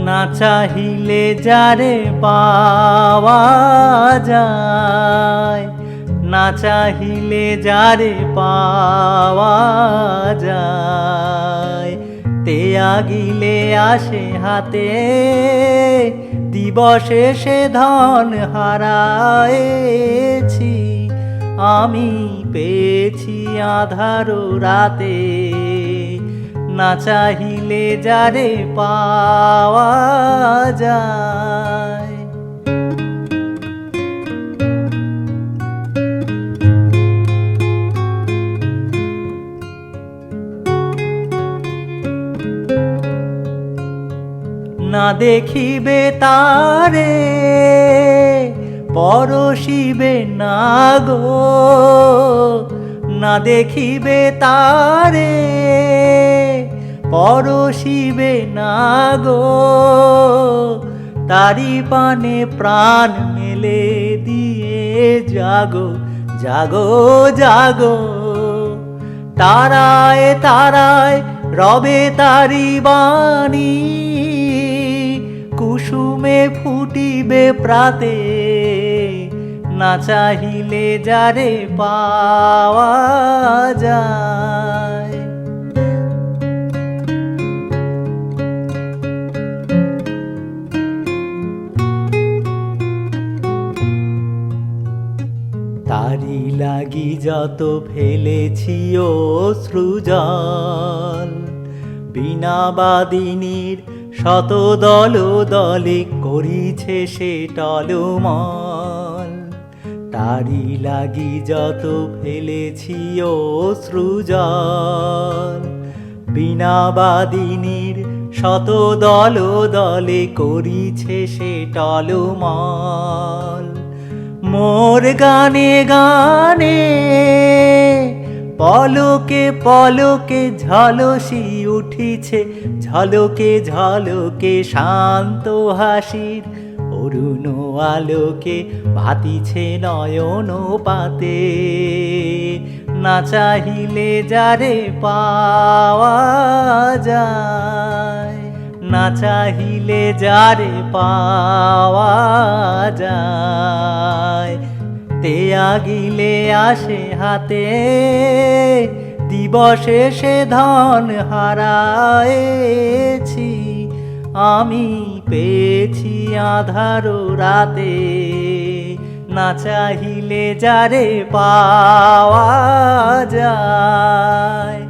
না চাহিলে যারে পাওয়া যায়, না চাহিলে যারে পাওয়া যায়, তেয়া গিলে আসে হাতে, দিবসে সে ধন হারায়েছি, আমি পেয়েছি আঁধার রাতে। না চাহিলে যারে পাওয়া যায়। না দেখিবে তারে পরশিবে না গো, না দেখিবে তারে পরশিবে না গো, তারি পানে প্রাণ মেলে দিয়ে জাগো জাগো জাগো। তারায় তারায় রবে তারি বাণী, কুসুমে ফুটিবে প্রাতে, না চাহিলে যারে পাওয়া যায়। তারি লাগি যত ফেলেছি অশ্রুজল, বিনা বাদিনীর শত দল দলে করিছে সে টলমল। তারি লাগি যত ফেলেছি অশ্রুজল, বিনা বাদিনীর শত দল দলে করিছে সে টলমল। মোর গানে গানে পলকে পলকে ঝলসি উঠিছে, ঝলকে ঝলকে শান্ত হাসির অরুণ আলোকে ভাতিছে নয়ন পাতে, না চাহিলে যারে পাওয়া যায়, না চাহিলে যারে পাওয়া যায়, তেয়া গিলে আসে হাতে, দিবসে সে ধন হারায়েছি, আমি পেয়েছি আঁধার রাতে, না চাহিলে যারে পাওয়া যায়।